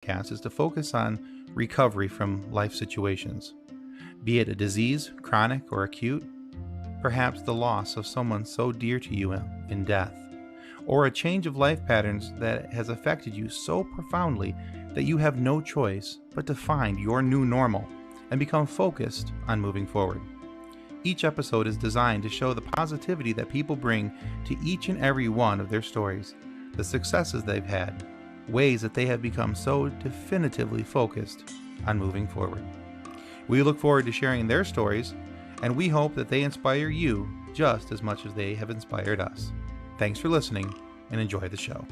podcast is to focus on recovery from life situations, be it a disease, chronic or acute, perhaps the loss of someone so dear to you in death, or a change of life patterns that has affected you so profoundly that you have no choice but to find your new normal and become focused on moving forward. Each episode is designed to show the positivity that people bring to each and every one of their stories, the successes they've had, ways that they have become so definitively focused on moving forward. We look forward to sharing their stories, and we hope that they inspire you just as much as they have inspired us. Thanks for listening, and enjoy the show.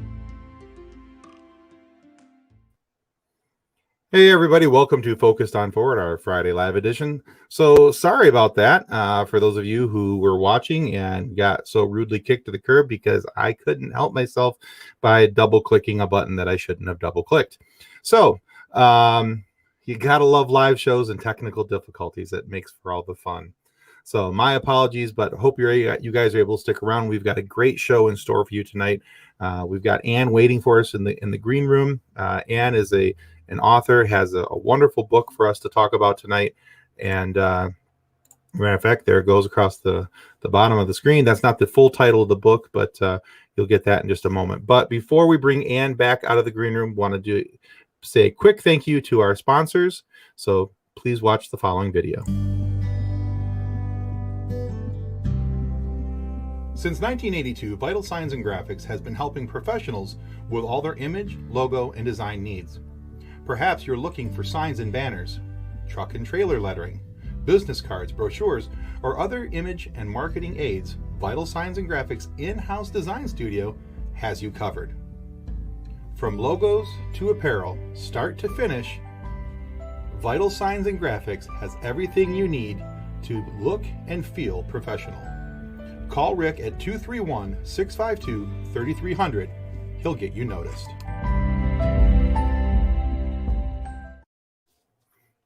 Hey everybody, welcome to Focused on Forward, our Friday live edition. So sorry about that for those of you who were watching and got so rudely kicked to the curb because I couldn't help myself by double clicking a button that I shouldn't have double clicked. So you gotta love live shows and technical difficulties. It makes for all the fun. So my apologies, but hope you guys are able to stick around. We've got a great show in store for you tonight. We've got Anne waiting for us in the green room. Anne is an author, has a wonderful book for us to talk about tonight. And matter of fact, there it goes across the bottom of the screen. That's not the full title of the book, but you'll get that in just a moment. But before we bring Anne back out of the green room, want to say a quick thank you to our sponsors. So please watch the following video. Since 1982, Vital Signs and Graphics has been helping professionals with all their image, logo, and design needs. Perhaps you're looking for signs and banners, truck and trailer lettering, business cards, brochures, or other image and marketing aids. Vital Signs and Graphics in-house design studio has you covered. From logos to apparel, start to finish, Vital Signs and Graphics has everything you need to look and feel professional. Call Rick at 231-652-3300. He'll get you noticed.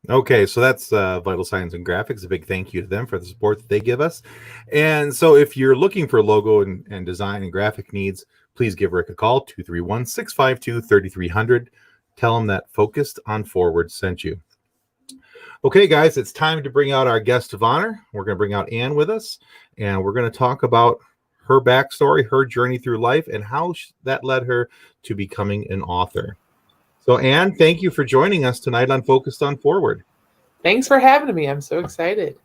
Okay, so that's Vital Signs and Graphics. A big thank you to them for the support that they give us. And so if you're looking for logo and design and graphic needs, please give Rick a call, 231-652-3300. Tell him that Focused on Forward sent you. Okay, guys, it's time to bring out our guest of honor. We're going to bring out Anne with us, and we're going to talk about her backstory, her journey through life, and how that led her to becoming an author. So, Anne, thank you for joining us tonight on Focused on Forward. Thanks for having me. I'm so excited.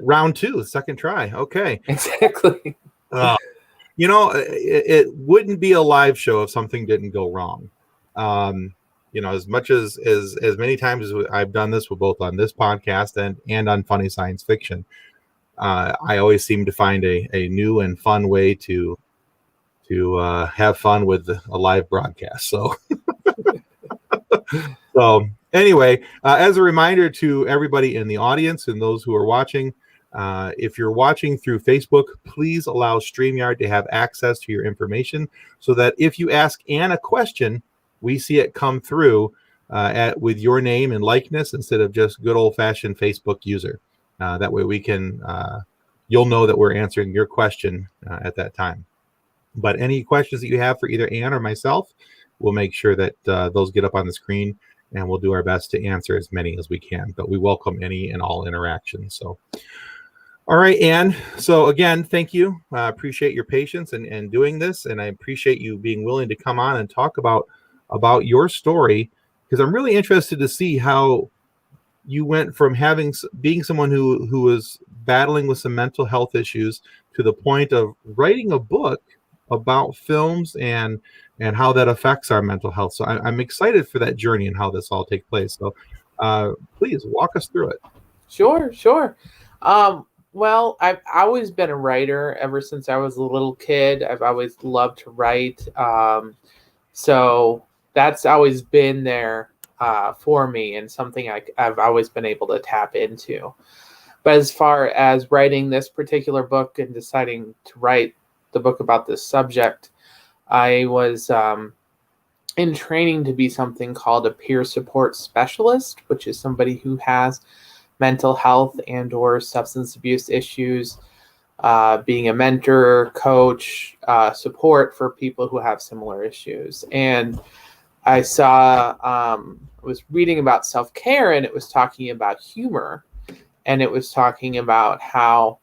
Round two, second try. Okay. Exactly. It wouldn't be a live show if something didn't go wrong. As much as many times as I've done this, with both on this podcast and on Funny Science Fiction, I always seem to find a new and fun way to have fun with a live broadcast. So, anyway, as a reminder to everybody in the audience and those who are watching, if you're watching through Facebook, please allow StreamYard to have access to your information so that if you ask Anne a question, we see it come through with your name and likeness instead of just good old-fashioned Facebook user. That way we can, you'll know that we're answering your question at that time. But any questions that you have for either Anne or myself, we'll make sure that those get up on the screen, and we'll do our best to answer as many as we can. But we welcome any and all interactions. So, all right, Anne. So again, thank you. I appreciate your patience and doing this, and I appreciate you being willing to come on and talk about your story, because I'm really interested to see how you went from being someone who was battling with some mental health issues to the point of writing a book about films and how that affects our mental health. So I'm excited for that journey and how this all takes place. So please walk us through it. Sure. Well, I've always been a writer ever since I was a little kid. I've always loved to write. So that's always been there for me and something I've always been able to tap into. But as far as writing this particular book and deciding to write the book about this subject, I was in training to be something called a peer support specialist, which is somebody who has mental health and or substance abuse issues, being a mentor, coach, support for people who have similar issues. And I saw, I was reading about self care, and it was talking about humor, and it was talking about how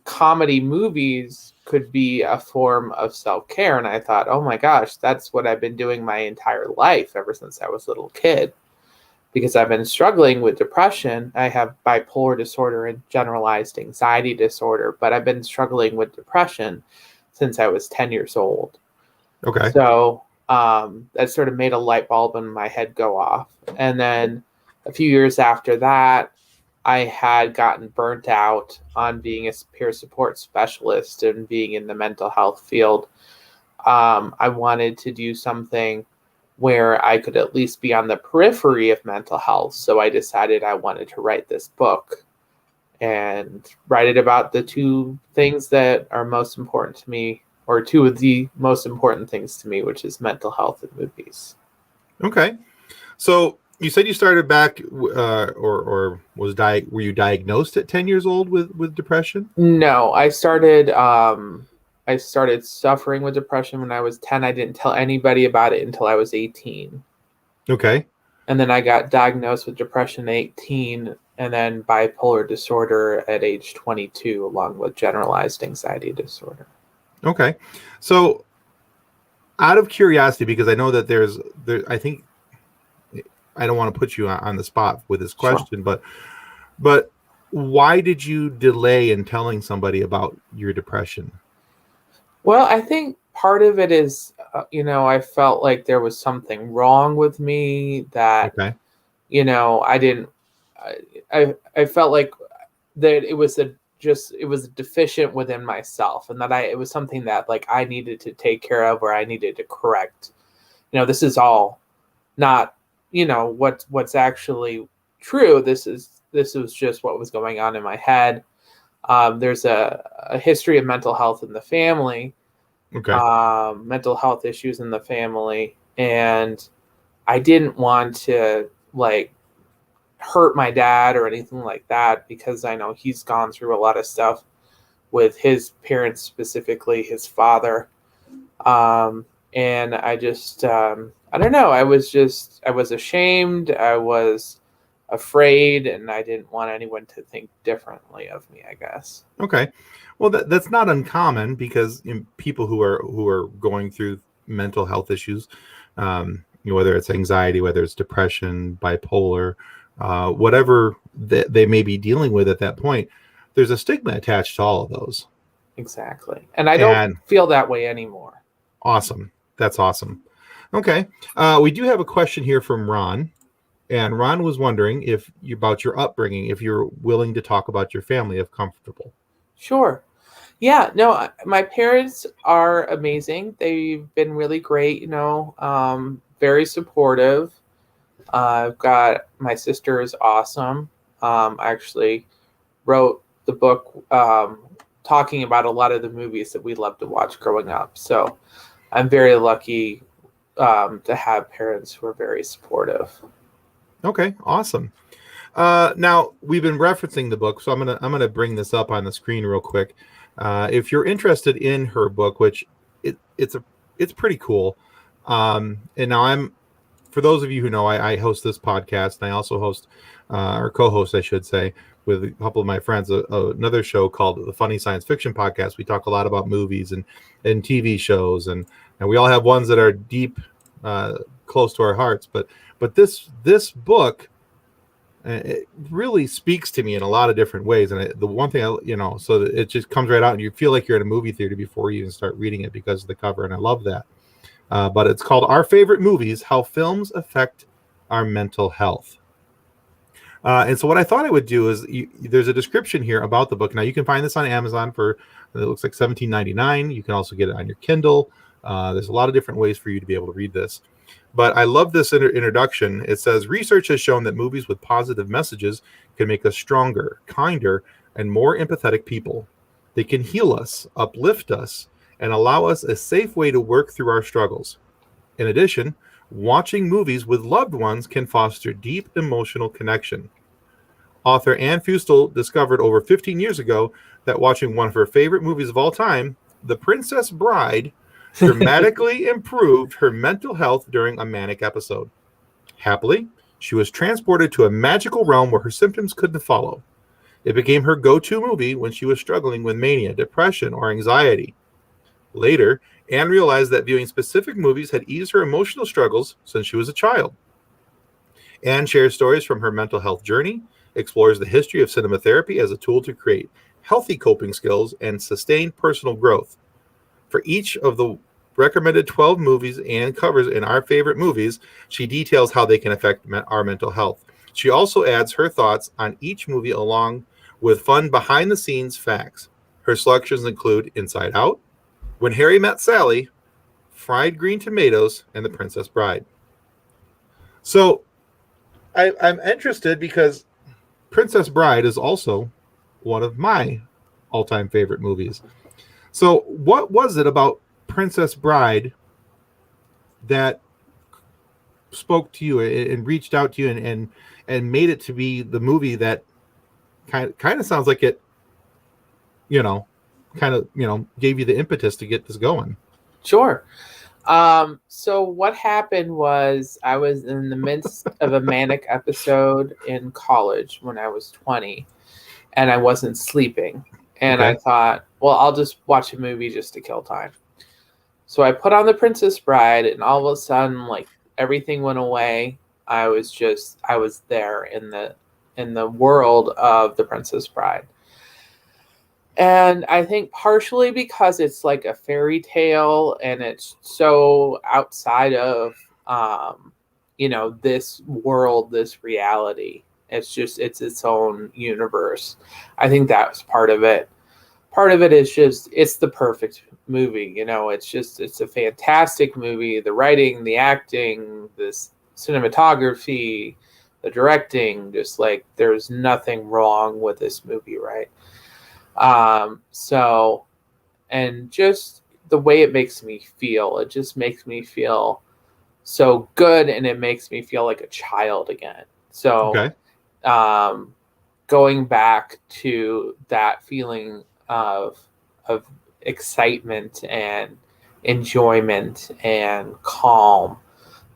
comedy movies could be a form of self care. And I thought, oh my gosh, that's what I've been doing my entire life ever since I was a little kid. Because I've been struggling with depression. I have bipolar disorder and generalized anxiety disorder, but I've been struggling with depression since I was 10 years old. Okay. So that sort of made a light bulb in my head go off. And then a few years after that, I had gotten burnt out on being a peer support specialist and being in the mental health field. I wanted to do something where I could at least be on the periphery of mental health. So I decided I wanted to write this book and write it about the two things that are most important to me, or two of the most important things to me, which is mental health and movies. Okay. So you said you started back, or were you diagnosed at 10 years old with depression? No, I started suffering with depression when I was 10. I didn't tell anybody about it until I was 18. Okay. And then I got diagnosed with depression at 18, and then bipolar disorder at age 22, along with generalized anxiety disorder. Okay. So out of curiosity, because I know that I think I don't want to put you on the spot with this Sure. question, but why did you delay in telling somebody about your depression? Well, I think part of it is, I felt like there was something wrong with me that, Okay. I didn't, I felt like that it was deficient within myself, and that it was something that like I needed to take care of, or I needed to correct. This is all not, what's actually true. This was just what was going on in my head. There's a history of mental health in the family, Okay. mental health issues in the family, and I didn't want to like hurt my dad or anything like that, because I know he's gone through a lot of stuff with his parents, specifically his father. And I just, I don't know. I was ashamed. I was afraid, and I didn't want anyone to think differently of me, I guess. Okay. Well, that's not uncommon because people who are going through mental health issues, whether it's anxiety, whether it's depression, bipolar, whatever they may be dealing with at that point, there's a stigma attached to all of those. Exactly. And I don't And feel that way anymore. awesome. That's awesome. Okay. We do have a question here from Ron. And Ron was wondering about your upbringing, if you're willing to talk about your family if comfortable. Sure. Yeah, no, my parents are amazing. They've been really great, very supportive. I've got my sister is awesome. I actually wrote the book talking about a lot of the movies that we loved to watch growing up. So I'm very lucky to have parents who are very supportive. Okay, awesome. Now we've been referencing the book, so I'm gonna bring this up on the screen real quick. If you're interested in her book, which it's pretty cool. And now for those of you who know, I host this podcast, and I also host or co-host, I should say, with a couple of my friends, another show called the Funny Science Fiction Podcast. We talk a lot about movies and TV shows, and we all have ones that are deep, close to our hearts. But this book, it really speaks to me in a lot of different ways. And the one thing so that it just comes right out, and you feel like you're in a movie theater before you even start reading it because of the cover, and I love that. But it's called Our Favorite Movies: How Films Affect Our Mental Health. And so what I thought I would do is there's a description here about the book. Now you can find this on Amazon for it looks like $17.99. You can also get it on your Kindle. There's a lot of different ways for you to be able to read this. But I love this introduction. It says, research has shown that movies with positive messages can make us stronger, kinder, and more empathetic people. They can heal us, uplift us, and allow us a safe way to work through our struggles. In addition, watching movies with loved ones can foster deep emotional connection. Author Anne Feustel discovered over 15 years ago that watching one of her favorite movies of all time, The Princess Bride, dramatically improved her mental health during a manic episode. Happily, she was transported to a magical realm where her symptoms couldn't follow. It became her go-to movie when she was struggling with mania, depression, or anxiety. Later, Anne realized that viewing specific movies had eased her emotional struggles since she was a child. Anne shares stories from her mental health journey, explores the history of cinematherapy as a tool to create healthy coping skills and sustain personal growth. For each of the recommended 12 movies Anne covers in Our Favorite Movies, she details how they can affect our mental health. She also adds her thoughts on each movie along with fun behind-the-scenes facts. Her selections include Inside Out, When Harry Met Sally, Fried Green Tomatoes, and The Princess Bride. So I'm interested because Princess Bride is also one of my all-time favorite movies. So what was it about Princess Bride that spoke to you and reached out to you and made it to be the movie that kind of sounds like it, gave you the impetus to get this going? Sure. So what happened was I was in the midst of a manic episode in college when I was 20, and I wasn't sleeping. And I Okay. thought, well, I'll just watch a movie just to kill time. So I put on The Princess Bride, and all of a sudden, like, everything went away. I was there in the world of The Princess Bride. And I think partially because it's like a fairy tale and it's so outside of, this world, this reality. It's its own universe. I think that was part of it. Part of it is just, it's the perfect movie. It's a fantastic movie. The writing, the acting, this cinematography, the directing, just like there's nothing wrong with this movie, right? So, and just the way it makes me feel, it just makes me feel so good, and it makes me feel like a child again. So, Okay. Going back to that feeling of excitement and enjoyment and calm,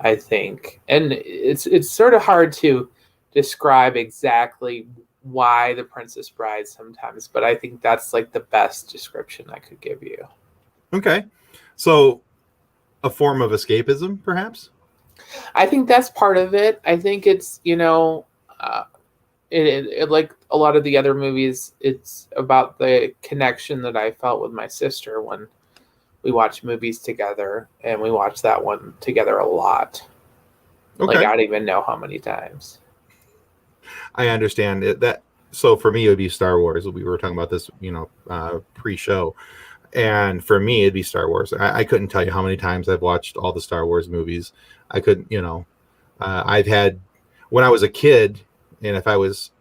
I think. And it's sort of hard to describe exactly why The Princess Bride sometimes, but I think that's like the best description I could give you. Okay. So a form of escapism, perhaps? I think that's part of it. I think it's, uh, it like a lot of the other movies, it's about the connection that I felt with my sister when we watch movies together, and we watch that one together a lot. Like, Okay. I don't even know how many times. I understand it, that. So for me, it would be Star Wars. We were talking about this, pre-show. And for me, it'd be Star Wars. I couldn't tell you how many times I've watched all the Star Wars movies. I couldn't, I've had, when I was a kid, and if I was,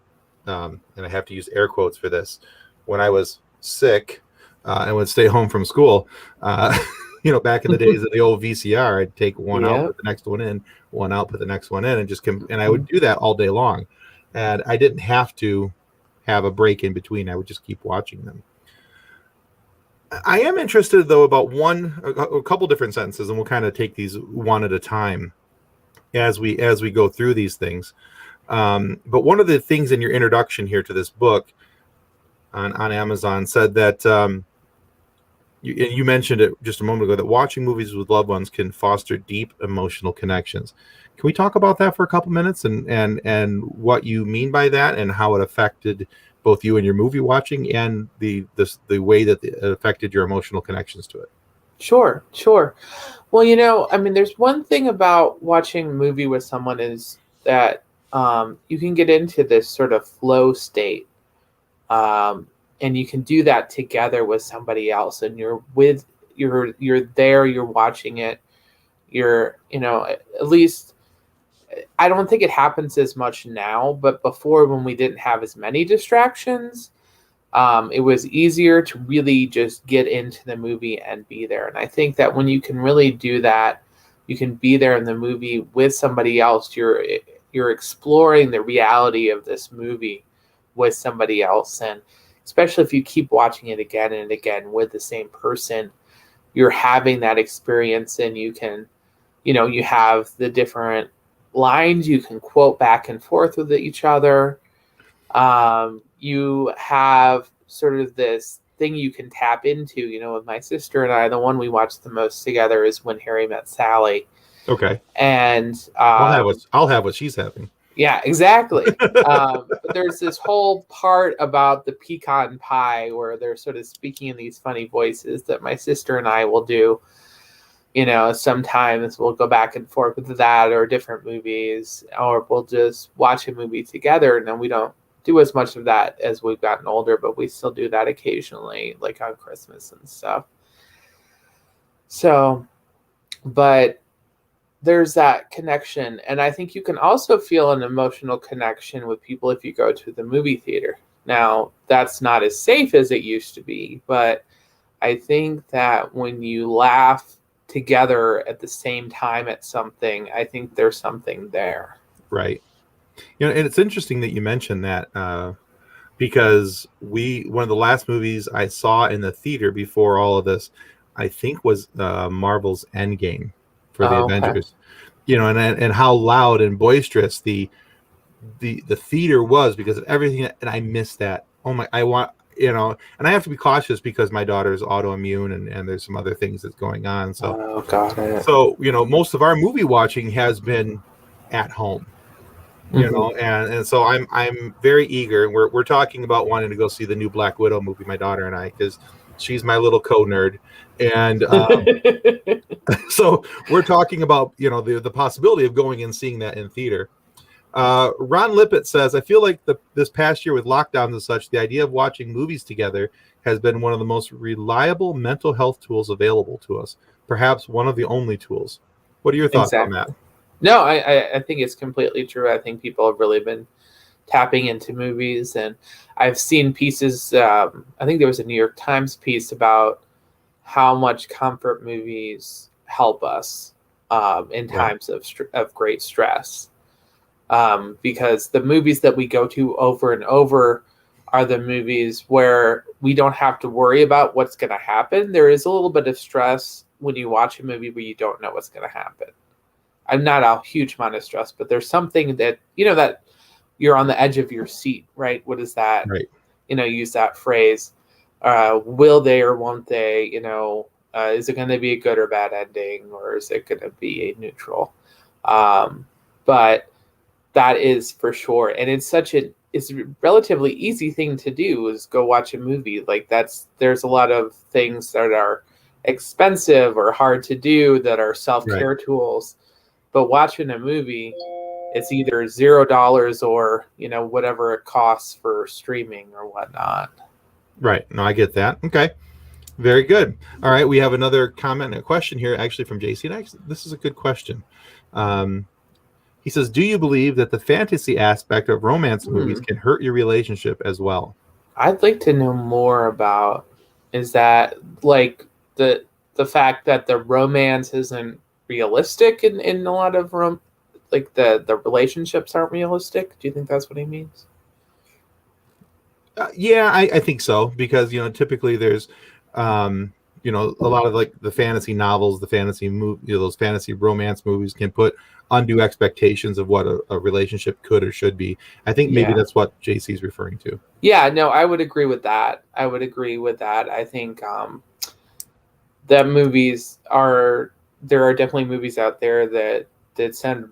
and I have to use air quotes for this, when I was sick and would stay home from school, back in the days of the old VCR, I'd take one out, Yeah. put the next one in, one out, put the next one in, and and I would do that all day long. And I didn't have to have a break in between. I would just keep watching them. I am interested though about a couple different sentences, and we'll kind of take these one at a time as we go through these things. But one of the things in your introduction here to this book on Amazon said that you mentioned it just a moment ago, that watching movies with loved ones can foster deep emotional connections. Can we talk about that for a couple minutes and what you mean by that and how it affected both you and your movie watching and the way that it affected your emotional connections to it? Sure, sure. Well, I mean, there's one thing about watching a movie with someone is that you can get into this sort of flow state, and you can do that together with somebody else, and you're there, you're watching it, at least I don't think it happens as much now, but before, when we didn't have as many distractions, it was easier to really just get into the movie and be there. And I think that when you can really do that, you can be there in the movie with somebody else. You're exploring the reality of this movie with somebody else, and especially if you keep watching it again and again with the same person, you're having that experience, and you can, you have the different lines you can quote back and forth with each other. You have sort of this thing you can tap into, with my sister and I. The one we watched the most together is When Harry Met Sally. Okay. And I'll have what she's having. yeah, exactly. But there's this whole part about the pecan pie where they're sort of speaking in these funny voices that my sister and I will do. Sometimes we'll go back and forth with that, or different movies, or we'll just watch a movie together. And then we don't do as much of that as we've gotten older, but we still do that occasionally, like on Christmas and stuff. So, but there's that connection. And I think you can also feel an emotional connection with people if you go to the movie theater. Now, that's not as safe as it used to be, but I think that when you laugh together at the same time at something, I think there's something there. Right. And it's interesting that you mentioned that, because one of the last movies I saw in the theater before all of this, I think, was Marvel's Endgame for the Oh, okay. Avengers. And how loud and boisterous the theater was because of everything, and I missed that. Oh my! And I have to be cautious because my daughter's autoimmune, and there's some other things that's going on. So, Oh, got it. most of our movie watching has been at home. And so I'm very eager. We're talking about wanting to go see the new Black Widow movie, my daughter and I, because she's my little co-nerd, and so we're talking about the possibility of going and seeing that in theater. Ron Lippett says, I feel like this past year with lockdowns and such, the idea of watching movies together has been one of the most reliable mental health tools available to us, perhaps one of the only tools. What are your thoughts on that? No, I think it's completely true. I think people have really been tapping into movies, and I've seen pieces. I think there was a New York Times piece about how much comfort movies help us in times of great stress. Because the movies that we go to over and over are the movies where we don't have to worry about what's going to happen. There is a little bit of stress when you watch a movie where you don't know what's going to happen. I'm not a huge amount of stress, but there's something that, that you're on the edge of your seat, right? What is that? Right. Use that phrase. Will they or won't they? Is it going to be a good or bad ending, or is it going to be a neutral? But that is for sure. And it's a relatively easy thing to do, is go watch a movie. Like there's a lot of things that are expensive or hard to do that are self-care tools. But watching a movie, it's either $0 or, whatever it costs for streaming or whatnot. Right. No, I get that. Okay. Very good. All right. We have another comment and a question here, actually, from JC. And this is a good question. He says, do you believe that the fantasy aspect of romance movies can hurt your relationship as well? I'd like to know more about, is that like the fact that the romance isn't realistic in a lot of like the relationships aren't realistic? Do you think that's what he means? Yeah, I think so, because typically there's a lot of like the fantasy novels, the fantasy those fantasy romance movies can put undue expectations of what a relationship could or should be. I think maybe that's what JC's referring to. Yeah, no, I would agree with that. I think that there are definitely movies out there that send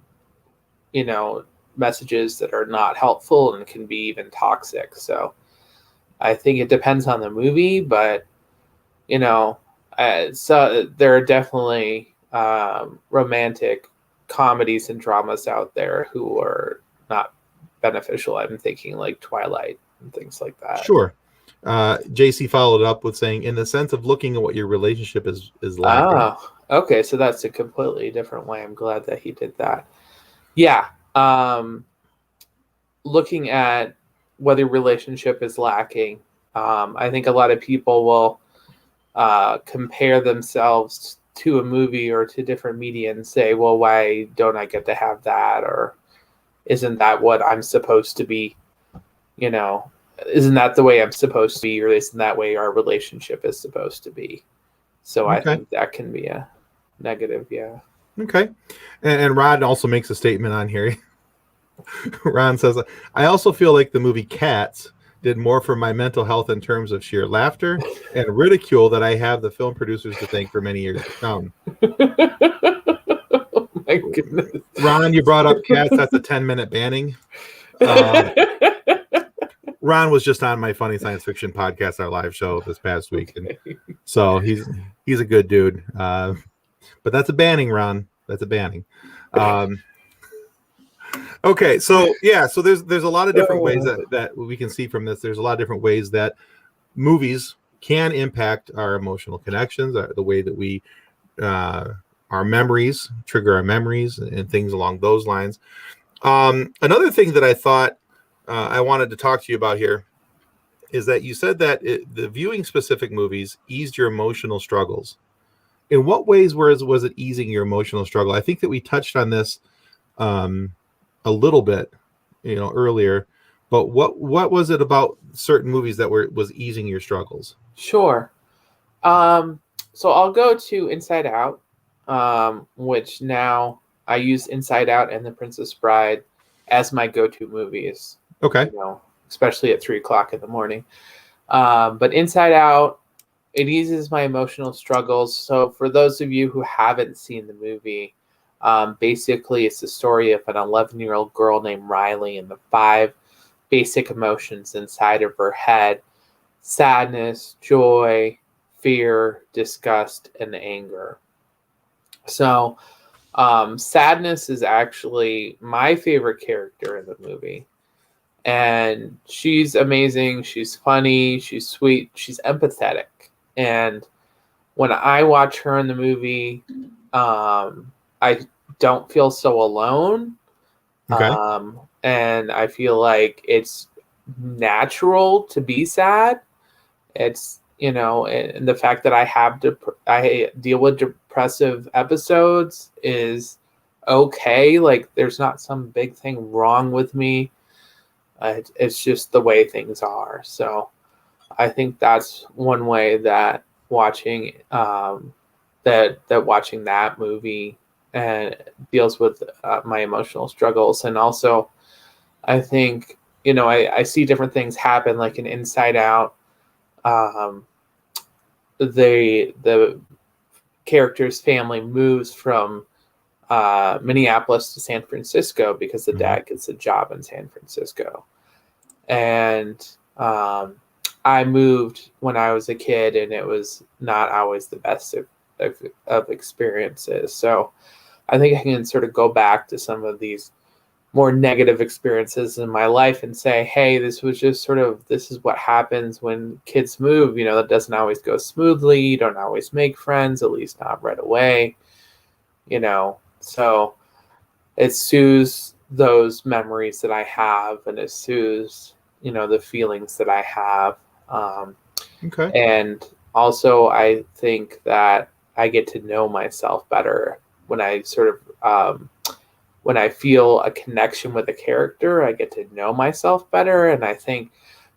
messages that are not helpful and can be even toxic. So I think it depends on the movie, but so there are definitely romantic comedies and dramas out there who are not beneficial. I'm thinking like Twilight and things like that. Sure. JC followed up with saying, in the sense of looking at what your relationship is lacking. Oh, okay. So that's a completely different way. I'm glad that he did that. Yeah. Looking at whether relationship is lacking, I think a lot of people will compare themselves to a movie or to different media and say, well, why don't I get to have that? Or isn't that what I'm supposed to be? Isn't that the way I'm supposed to be? Or isn't that way our relationship is supposed to be? So I Okay. think that can be a negative. Yeah. Okay. And Ron also makes a statement on here. Ron says, I also feel like the movie Cats did more for my mental health in terms of sheer laughter and ridicule that I have the film producers to thank for many years to come. Oh my goodness. Ron, you brought up Cats. That's a 10-minute banning. Ron was just on my Funny Science Fiction podcast, our live show this past week, and Okay. so he's a good dude. But that's a banning, Ron. That's a banning. Okay, so yeah, so there's a lot of different ways that we can see from this. There's a lot of different ways that movies can impact our emotional connections, the way that we our memories trigger our memories and things along those lines. Another thing that I thought I wanted to talk to you about here is that you said that the viewing specific movies eased your emotional struggles. In what ways was it easing your emotional struggle? I think that we touched on this um, a little bit, earlier. But what was it about certain movies that was easing your struggles? Sure. Um, so I'll go to Inside Out, which now I use Inside Out and The Princess Bride as my go-to movies. Okay. Especially at 3 o'clock in the morning. But Inside Out, it eases my emotional struggles. So for those of you who haven't seen the movie, basically it's the story of an 11-year-old girl named Riley and the 5 basic emotions inside of her head: sadness, joy, fear, disgust, and anger. So sadness is actually my favorite character in the movie. And she's amazing. She's funny. She's sweet. She's empathetic. And when I watch her in the movie, I don't feel so alone. Okay. And I feel like it's natural to be sad. It's, and the fact that I deal with depressive episodes is okay. Like, there's not some big thing wrong with me. It's just the way things are. So I think that's one way that watching watching that movie and deals with my emotional struggles. And also, I think I see different things happen, like in Inside Out. Um, the character's family moves from Minneapolis to San Francisco because the Mhm. dad gets a job in San Francisco. And I moved when I was a kid, and it was not always the best of experiences. So I think I can sort of go back to some of these more negative experiences in my life and say, hey, this is what happens when kids move. That doesn't always go smoothly. You don't always make friends, at least not right away. So it soothes those memories that I have, and it soothes, the feelings that I have. Okay. And also, I think that I get to know myself better when I when I feel a connection with a character. I get to know myself better. And I think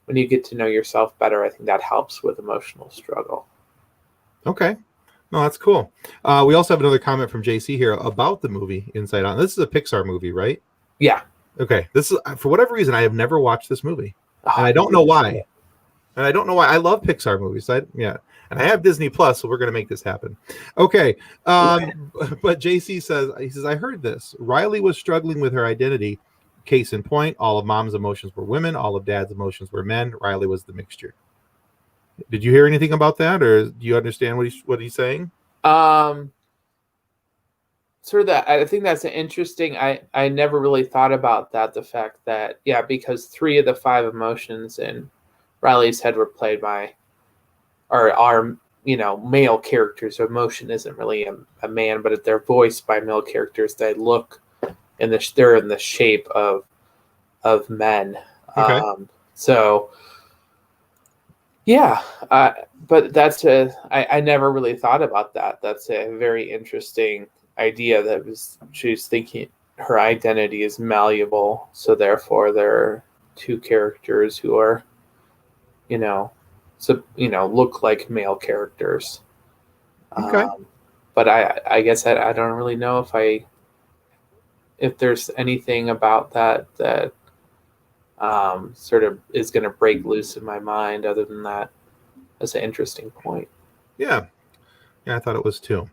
when you get to know yourself better, I think that helps with emotional struggle. Okay. No, that's cool. We also have another comment from JC here about the movie Inside Out. This is a Pixar movie, right? Yeah. Okay. This is, for whatever reason, I have never watched this movie, and Oh, I you don't need know to see why. it. And I don't know why. I love Pixar movies. And I have Disney Plus, so we're going to make this happen. Okay. But JC says, I heard this. Riley was struggling with her identity. Case in point, all of mom's emotions were women, all of dad's emotions were men. Riley was the mixture. Did you hear anything about that, or do you understand what he's saying? Um, Sort of that. I think that's an interesting. I never really thought about that. The fact that, yeah, because 3 of the 5 emotions in Riley's head were played by, or are, male characters. So emotion isn't really a man, but they're voiced by male characters that look they're in the shape of men. Okay. So yeah, but I never really thought about that. That's a very interesting idea. She's thinking her identity is malleable, so therefore there are 2 characters who are, look like male characters. Okay. But I guess I don't really know if there's anything about that sort of is going to break loose in my mind. Other than that, that's an interesting point. Yeah. Yeah, I thought it was too.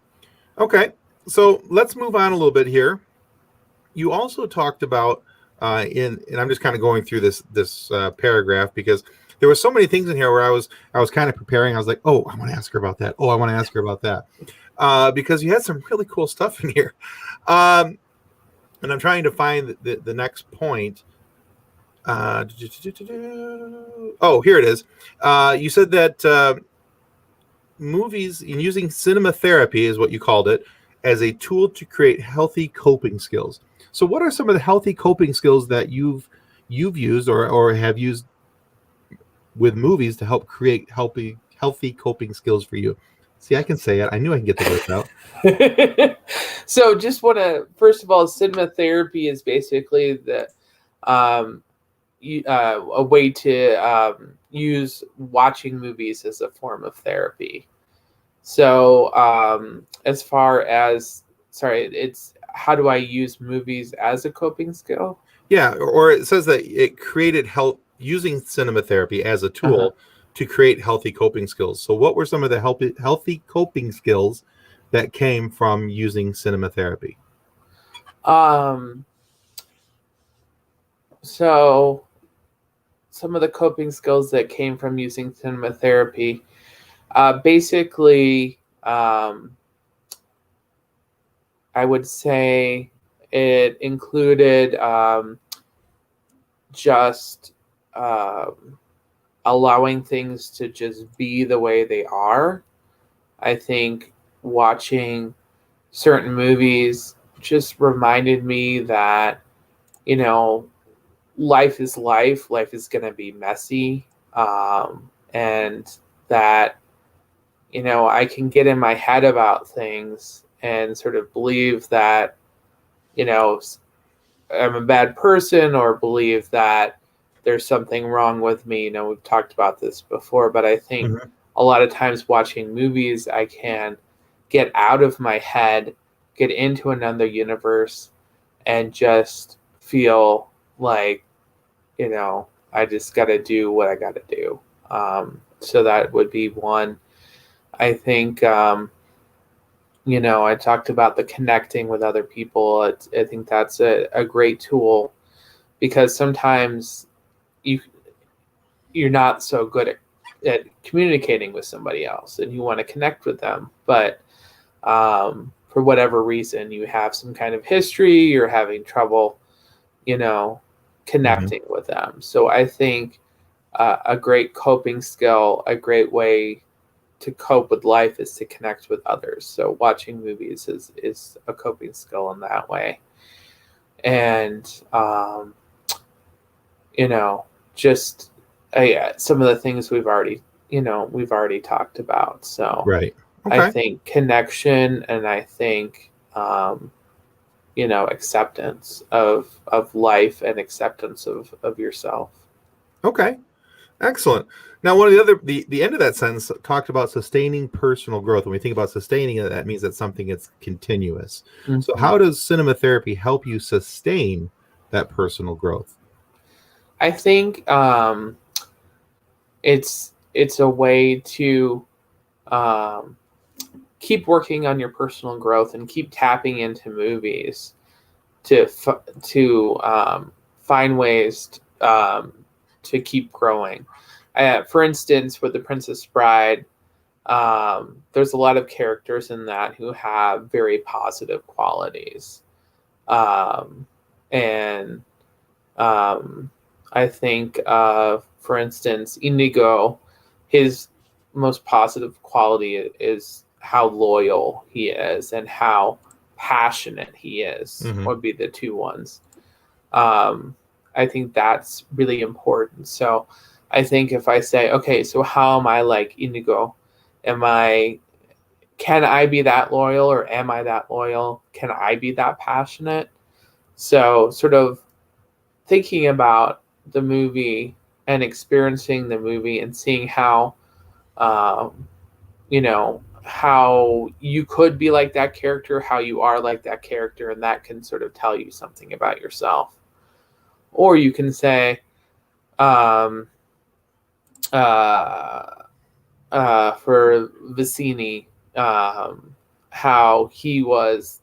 Okay. So let's move on a little bit here. You also talked about and I'm just kind of going through this paragraph because there were so many things in here where I was kind of preparing. I was like, oh, I want to ask her about that. Oh, I want to ask her about that because you had some really cool stuff in here. Um, and I'm trying to find the next point. Oh, here it is. You said that movies and using cinema therapy is what you called it as a tool to create healthy coping skills. So, what are some of the healthy coping skills that you've used or have used with movies to help create healthy coping skills for you? See, I can say it. I knew I can get the words out. So, just want to first of all, cinema therapy is basically um, a way to use watching movies as a form of therapy. So, as far as sorry, it's how do I use movies as a coping skill? Yeah, or it says that it created help using cinema therapy as a Uh-huh. tool to create healthy coping skills. So, what were some of the healthy coping skills that came from using cinema therapy? Um, so some of the coping skills that came from using cinema therapy, basically, I would say it included just um, allowing things to just be the way they are. I think watching certain movies just reminded me that, you know, life is life. Life is going to be messy. And that, I can get in my head about things and sort of believe that, you know, I'm a bad person or believe that there's something wrong with me. We've talked about this before, but I think Mhm. a lot of times watching movies, I can get out of my head, get into another universe, and just feel like, I just got to do what I got to do. So that would be one. I think, I talked about the connecting with other people. I think that's a great tool because sometimes you you're not so good at communicating with somebody else and you want to connect with them, but for whatever reason you have some kind of history, you're having trouble, you know, Mhm. connecting with them. So I think a great coping skill, a great way to cope with life is to connect with others. So watching movies is a coping skill in that way. And you know, just some of the things we've already talked about. So Right. I Okay. think connection, and I think acceptance of life and acceptance of yourself. Okay. Excellent. Now, one of the end of that sentence talked about sustaining personal growth. When we think about sustaining it, that means that something is continuous. So, Hmm. how does cinema therapy help you sustain that personal growth? I think it's a way to um, keep working on your personal growth and keep tapping into movies to find ways to keep growing. For instance, with The Princess Bride, there's a lot of characters in that who have very positive qualities, um, and um, I think, for instance, Inigo, his most positive quality is how loyal he is and how passionate he is, Hmm. would be the two ones. Um, I think that's really important. So I think if I say, okay, so how am I like Inigo? Am I, can I be that loyal or am I that loyal? Can I be that passionate? So sort of thinking about the movie and experiencing the movie and seeing how, um, how you could be like that character, how you are like that character, and that can sort of tell you something about yourself. Or you can say, um, uh, for Vicini, how he was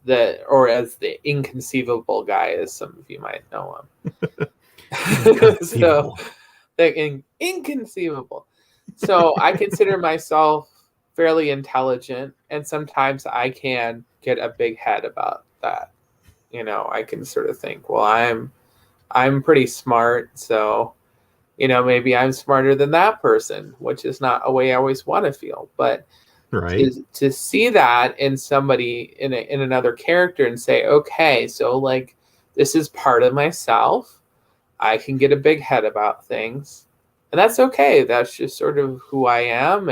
or as the inconceivable guy, as some of you might know him. So, Inconceivable. inconceivable. So I consider myself fairly intelligent, and sometimes I can get a big head about that. I can sort of think, well, I'm pretty smart, so maybe I'm smarter than that person, which is not a way I always want to feel. But Right. to see that in somebody in another character and say, okay, so like this is part of myself. I can get a big head about things, and that's okay. That's just sort of who I am,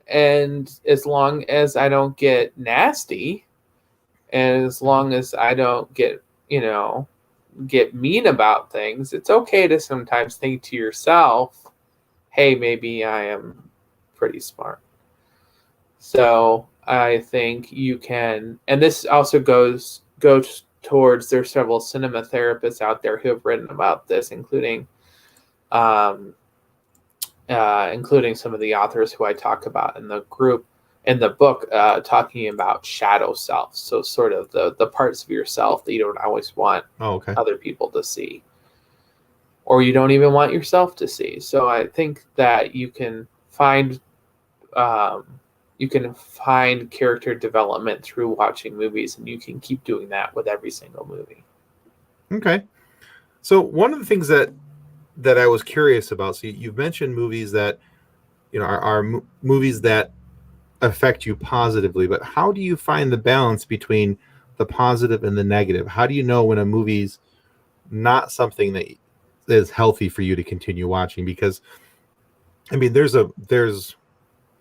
and as long as I don't get nasty, and as long as I don't get mean about things, it's okay to sometimes think to yourself, hey, maybe I am pretty smart. So I think you can, and this also goes towards, there's several cinema therapists out there who have written about this, um, including some of the authors who I talk about in the book, talking about shadow self. So sort of the parts of yourself that you don't always want Oh, okay. other people to see, or you don't even want yourself to see. So I think that um, you can find character development through watching movies, and you can keep doing that with every single movie. Okay. So one of the things that I was curious about, so you've mentioned movies that are movies that affect you positively, but how do you find the balance between the positive and the negative? How do you know when a movie's not something that is healthy for you to continue watching? Because I mean, there's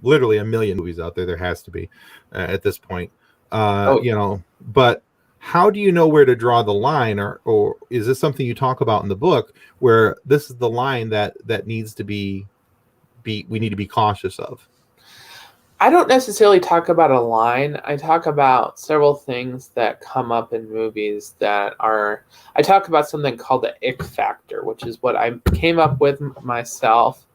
literally a million movies out there. There has to be at this point, Oh, But how do you know where to draw the line, or is this something you talk about in the book, where this is the line that needs to be we need to be cautious of? I don't necessarily talk about a line. I talk about several things that come up in movies that are. I talk about something called the ick factor, which is what I came up with myself,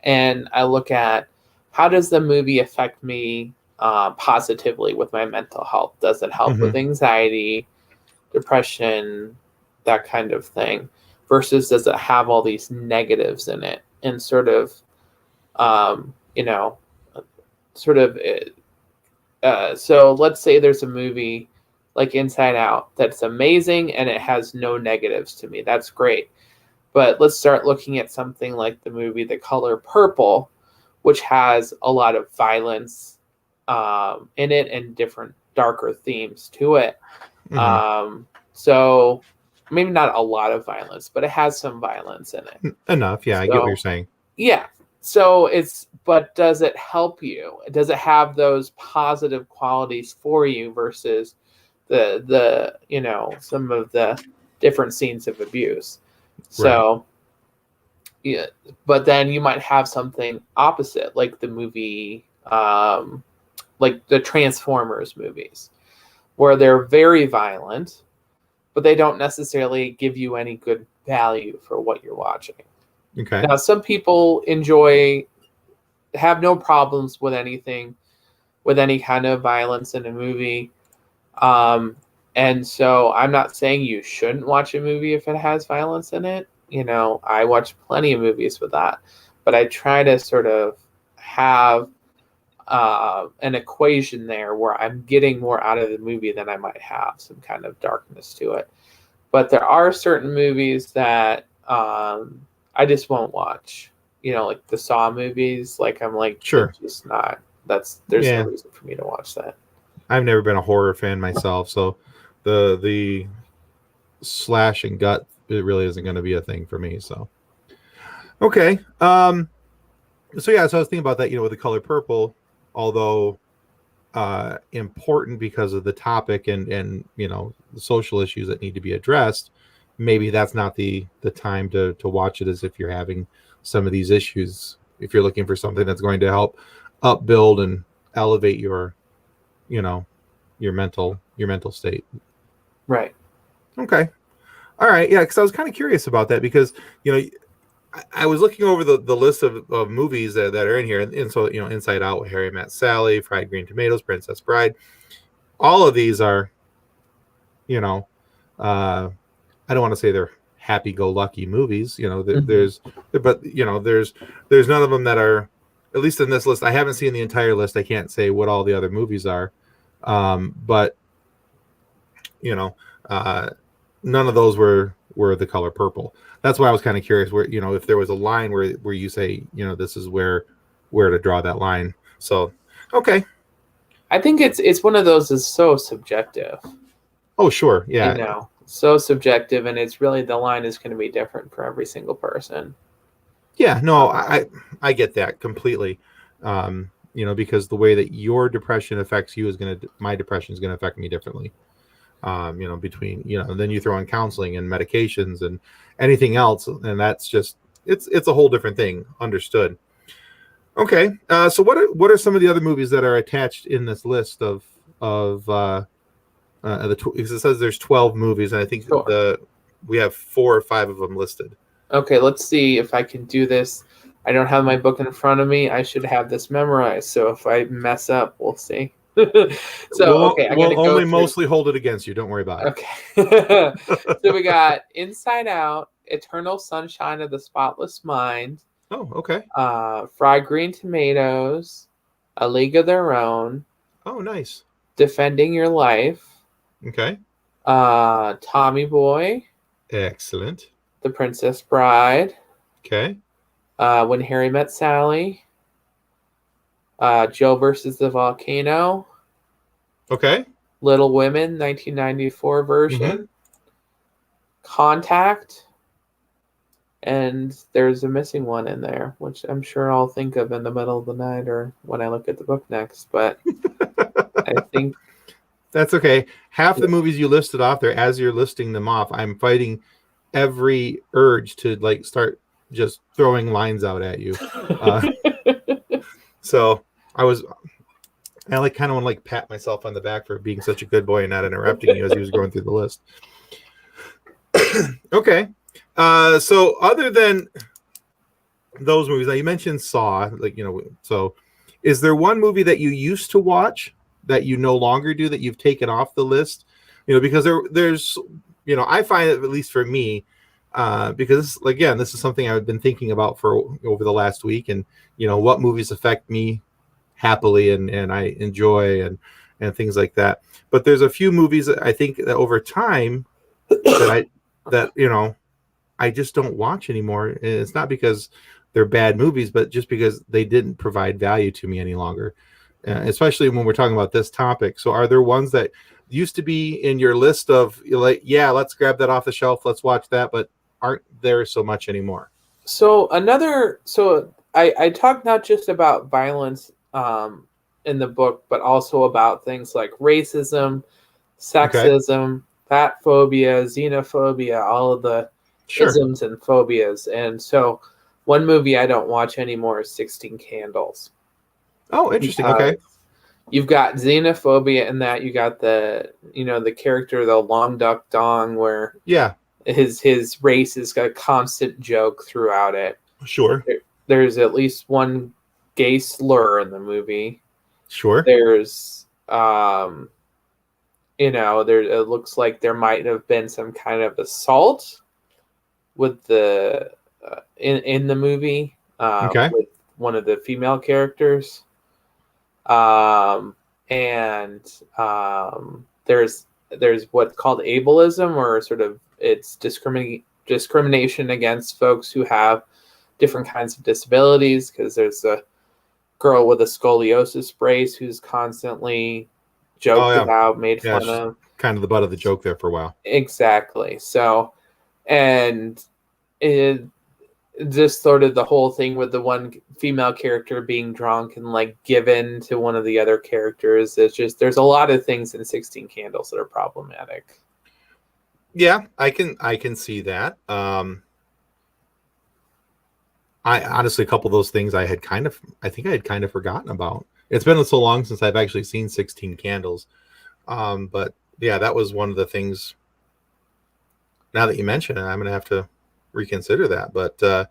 and I look at how does the movie affect me positively with my mental health. Does it help Hmm. with anxiety, depression, that kind of thing, versus does it have all these negatives in it, and sort of, um, you know, sort of. So let's say there's a movie like Inside Out that's amazing and it has no negatives to me. That's great. But let's start looking at something like the movie The Color Purple, which has a lot of violence in it and different darker themes to it. Hmm. So maybe not a lot of violence, but it has some violence in it. Enough. Yeah, I get what you're So saying. yeah. So but does it help you? Does it have those positive qualities for you versus some of the different scenes of abuse? Right. So yeah, but then you might have something opposite, like the movie, like the Transformers movies, where they're very violent, but they don't necessarily give you any good value for what you're watching. Okay. Now, some people have no problems with anything, with any kind of violence in a movie. Um, and so I'm not saying you shouldn't watch a movie if it has violence in it. I watch plenty of movies with that, but I try to sort of have an equation there where I'm getting more out of the movie than I might have some kind of darkness to it. But there are certain movies that I just won't watch. Like the Saw movies. Like I'm like, Sure. it's just not. There's no Yeah. reason for me to watch that. I've never been a horror fan myself, so the slash and gut, it really isn't going to be a thing for me. So okay. So yeah, so I was thinking about that, with the color purple, although important because of the topic and the social issues that need to be addressed, maybe that's not the time to watch it, as if you're having some of these issues. If you're looking for something that's going to help upbuild and elevate your, you know, your mental state. Right. Okay. All right. Yeah, because I was kind of curious about that because, you know, I was looking over the list of movies that are in here, and so, you know, Inside Out, Harry Met Sally, Fried Green Tomatoes, Princess Bride. All of these are, you know, I don't want to say they're happy-go-lucky movies. You know, Mhm. but you know, there's none of them that are, at least in this list. I haven't seen the entire list. I can't say what all the other movies are, but you know, uh, none of those were The Color Purple. That's why I was kind of curious where, you know, if there was a line where you say, you know, this is where to draw that line. So, okay. I think it's one of those that's so subjective, Oh, sure. Yeah. so subjective, and it's really the line is going to be different for every single person. Yeah. No, Um, I get that completely. You know, because the way that your depression affects you my depression is gonna affect me differently. You know, between, you know, then you throw in counseling and medications and anything else, and that's just, it's a whole different thing. Understood. Okay. So what are some of the other movies that are attached in this list of because it says there's 12 movies, and I think sure. we have 4 or 5 of them listed. Okay, let's see if I can do this. I don't have my book in front of me. I should have this memorized. So if I mess up, we'll see. So, okay, I got to We'll go only through. mostly hold it against you. Don't worry about Okay. So we got Inside Out, Eternal Sunshine of the Spotless Mind, Oh, okay. Fried Green Tomatoes, A League of Their Own, Oh, nice. Defending Your Life, Okay. Tommy Boy, Excellent. The Princess Bride, Okay. When Harry Met Sally, Joe versus the Volcano, Okay. Little Women, 1994 Mm-hmm. version, Contact, and there's a missing one in there, which I'm sure I'll think of in the middle of the night or when I look at the book next. But I think, That's okay. Half the yeah. movies you listed off there, as you're listing them off, I'm fighting every urge to like start just throwing lines out at you. Uh, so I was, I like kind of want to like pat myself on the back for being such a good boy and not interrupting you as he was going through the list. Okay. So other than those movies, now you mentioned Saw, like, you know, so is there one movie that you used to watch that you no longer do, that you've taken off the list? You know, because there's, you know, I find it, at least for me, because again, this is something I've been thinking about for over the last week, and you know, what movies affect me happily and I enjoy and things like that. But there's a few movies that I think that over time that you know, I just don't watch anymore. And it's not because they're bad movies, but just because they didn't provide value to me any longer. Especially when we're talking about this topic. So, are there ones that used to be in your list of like, yeah, let's grab that off the shelf, let's watch that, but aren't there so much anymore? So I talk not just about violence in the book, but also about things like racism, Okay, sexism, fat phobia, xenophobia, all of the sure. isms and phobias. And so one movie I don't watch anymore is 16 Candles, Oh, interesting. because Okay, you've got xenophobia in that. You got the character, the Long Duck Dong, where yeah, his race is a constant joke throughout it. sure, There's at least one gay slur in the movie. sure. There's there, it looks like there might have been some kind of assault with the in the movie Okay, with one of the female characters. And there's what's called ableism, or sort of it's discrimination against folks who have different kinds of disabilities, because there's a girl with a scoliosis brace who's constantly oh joked yeah, about, made yeah. fun She's of. kind of the butt of the joke there for a while. Exactly. So, and it just sort of the whole thing with the one female character being drunk and like given to one of the other characters. It's just, there's a lot of things in 16 Candles that are problematic. Yeah, I can see that. I honestly, a couple of those things I think I had kind of forgotten about. It's been so long since I've actually seen 16 Candles. But yeah, that was one of the things. Now that you mention it, I'm going to have to reconsider that. But I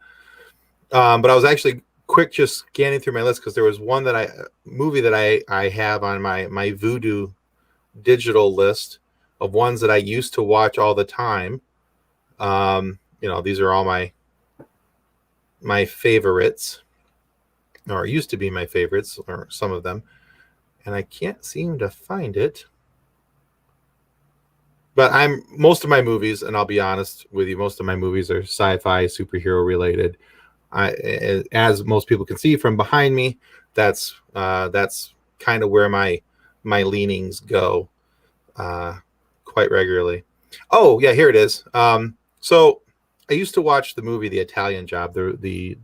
was actually quick just scanning through my list because there was one that movie that I have on my Vudu digital list of ones that I used to watch all the time. These are all my favorites, or used to be my favorites, or some of them, and I can't seem to find it. But most of my movies, and I'll be honest with you, most of my movies are sci-fi, superhero related. As most people can see from behind me, that's kind of where my leanings go quite regularly. Oh yeah, here it is. So I used to watch the movie The Italian Job, the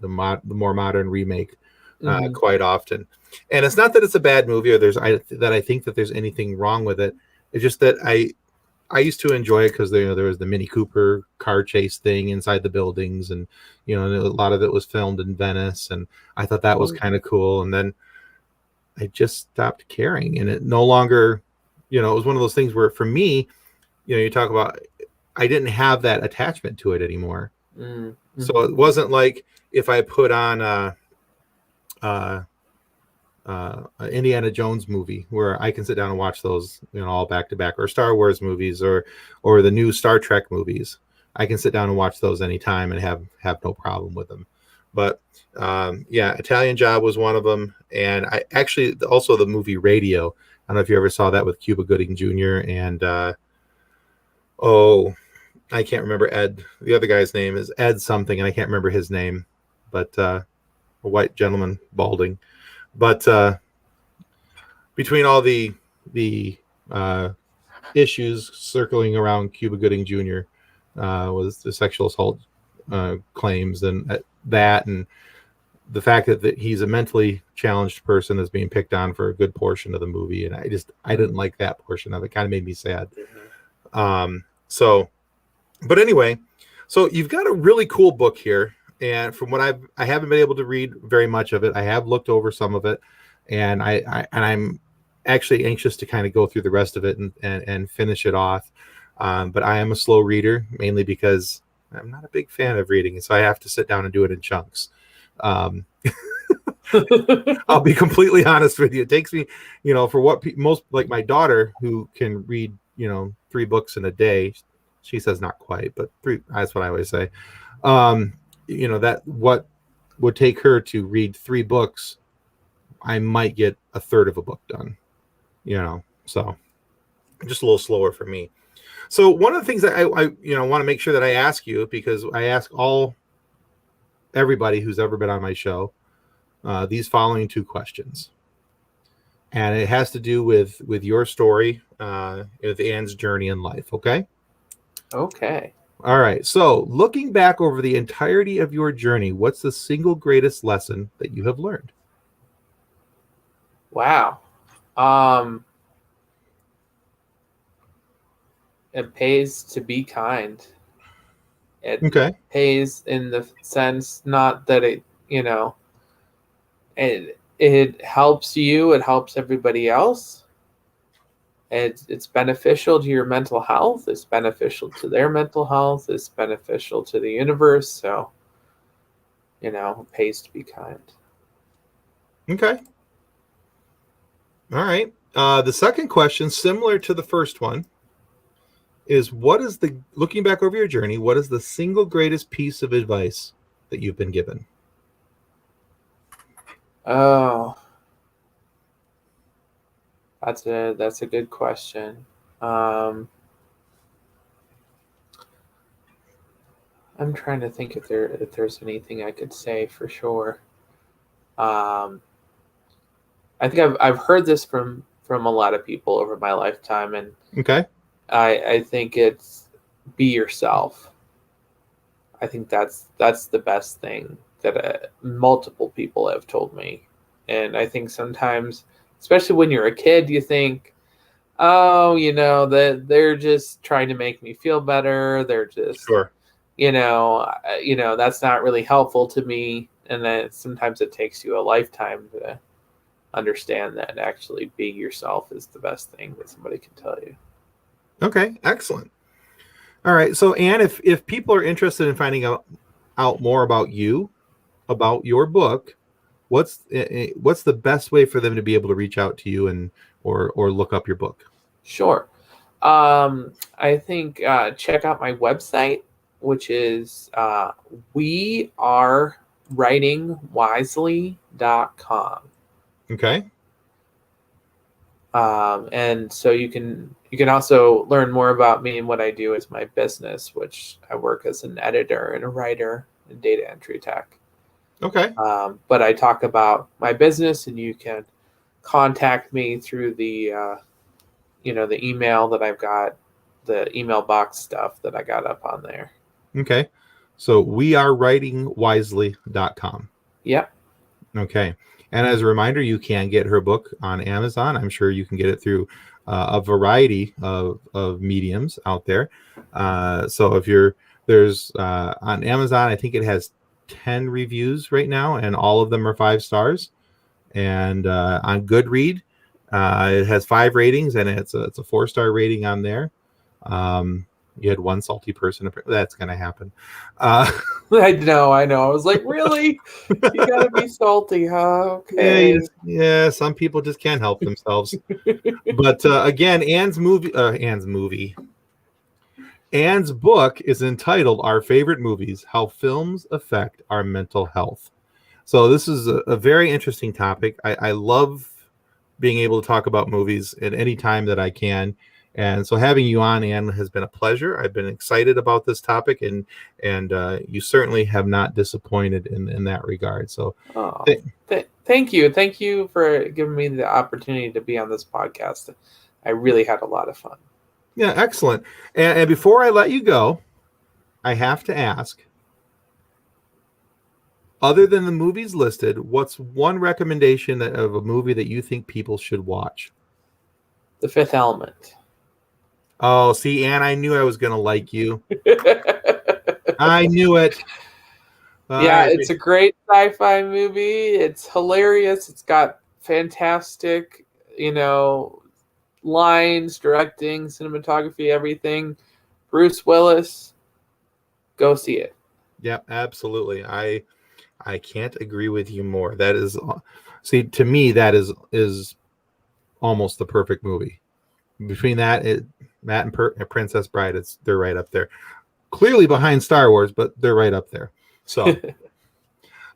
more modern remake, Hmm. quite often. And it's not that it's a bad movie or that I think that there's anything wrong with it. It's just that I used to enjoy it because there was the Mini Cooper car chase thing inside the buildings, and a lot of it was filmed in Venice, and I thought that was Oh, kind of cool. And then I just stopped caring, and it no longer, it was one of those things where for me, you talk about, I didn't have that attachment to it anymore. So mm-hmm. it wasn't like if I put on a an Indiana Jones movie where I can sit down and watch those, all back to back, or Star Wars movies, or the new Star Trek movies. I can sit down and watch those anytime and have no problem with them. But yeah, Italian Job was one of them, and I actually also the movie Radio. I don't know if you ever saw that with Cuba Gooding Jr. and oh, I can't remember Ed. The other guy's name is Ed something, and I can't remember his name, but a white gentleman, balding. But between all the uh, issues circling around Cuba Gooding Jr. Was the sexual assault claims, and that, and the fact that he's a mentally challenged person is being picked on for a good portion of the movie, and I didn't like that portion of it. Kind of made me sad. So, but anyway, so you've got a really cool book here, and from what I haven't been able to read very much of it. I have looked over some of it, and I'm actually anxious to kind of go through the rest of it and finish it off. But I am a slow reader, mainly because I'm not a big fan of reading, so I have to sit down and do it in chunks. Um, I'll be completely honest with you. It takes me, for what most, like my daughter, who can read, 3 books in a day. She says not quite, but 3. That's what I always say. That what would take her to read 3 books, I might get a third of a book done. So just a little slower for me. So one of the things that I want to make sure that I ask you, because I ask everybody who's ever been on my show these following 2 questions, and it has to do with your story, with Anne's journey in life. Okay. Okay. All right. So looking back over the entirety of your journey, what's the single greatest lesson that you have learned? Wow. It pays to be kind. It Okay. pays in the sense not that it helps you, it helps everybody else. It's beneficial to your mental health, it's beneficial to their mental health, it's beneficial to the universe. So, it pays to be kind. Okay. All right. The second question, similar to the first one, is looking back over your journey, what is the single greatest piece of advice that you've been given? Oh, that's a good question. Um, I'm trying to think if there's anything I could say for sure. Um, I think I've heard this from a lot of people over my lifetime, and Okay. I think it's be yourself. I think that's the best thing that multiple people have told me, and I think sometimes, especially when you're a kid, you think, oh, that they're just trying to make me feel better. They're just, Sure. that's not really helpful to me, and then sometimes it takes you a lifetime understand that actually being yourself is the best thing that somebody can tell you. Okay, excellent. All right. So, Anne, if people are interested in finding out more about you, about your book, what's the best way for them to be able to reach out to you and or look up your book? Sure. I think check out my website, which is wearewritingwisely.com. Okay. And so you can also learn more about me and what I do as my business, which I work as an editor and a writer in data entry tech. Okay. But I talk about my business, and you can contact me through the the email that I've got, the email box stuff that I got up on there. Okay. So wearewritingwisely.com. Yep. Okay. And as a reminder, you can get her book on Amazon. I'm sure you can get it through a variety of mediums out there. So if there's on Amazon, I think it has 10 reviews right now, and all of them are 5 stars. And on Goodread, it has 5 ratings, and it's a 4-star rating on there. You had one salty person. That's going to happen. I know. I was like, really? You gotta be salty, huh? Okay. Yeah. Some people just can't help themselves. But again, Anne's book is entitled "Our Favorite Movies: How Films Affect Our Mental Health." So this is a very interesting topic. I love being able to talk about movies at any time that I can. And so having you on, Anne, has been a pleasure. I've been excited about this topic, and you certainly have not disappointed in that regard. So Thank you for giving me the opportunity to be on this podcast. I really had a lot of fun. yeah, excellent. And before I let you go, I have to ask, other than the movies listed, what's one recommendation of a movie that you think people should watch? The Fifth Element. Oh, see, Anne, I knew I was going to like you. I knew it. Yeah, it's a great sci-fi movie. It's hilarious. It's got fantastic, lines, directing, cinematography, everything. Bruce Willis, go see it. Yeah, absolutely. I can't agree with you more. That is, see, to me, that is almost the perfect movie. Between that, Matt and Princess Bride, they're right up there. Clearly behind Star Wars, but they're right up there. So,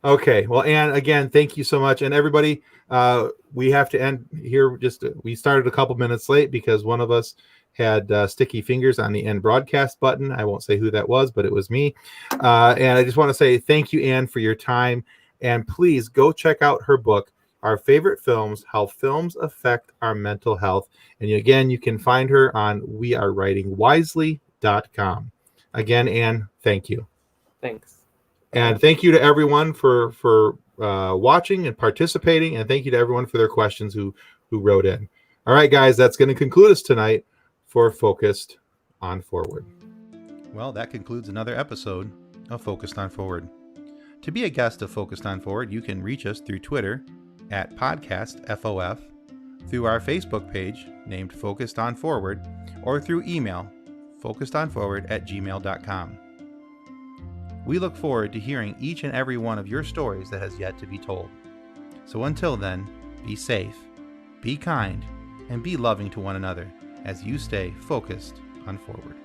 okay. Well, Anne, again, thank you so much. And everybody, we have to end here. We started a couple minutes late because one of us had sticky fingers on the end broadcast button. I won't say who that was, but it was me. And I just want to say thank you, Anne, for your time. And please go check out her book, Our Favorite Films: How Films Affect Our Mental Health. And again, you can find her on wearewritingwisely.com. Again, Anne, thank you. Thanks. And thank you to everyone for watching and participating. And thank you to everyone for their questions who wrote in. All right, guys, that's going to conclude us tonight for Focused on Forward. Well, that concludes another episode of Focused on Forward. To be a guest of Focused on Forward, you can reach us through Twitter at podcastfof, through our Facebook page named Focused on Forward, or through email focusedonforward@gmail.com. We look forward to hearing each and every one of your stories that has yet to be told. So until then, be safe, be kind, and be loving to one another as you stay focused on forward.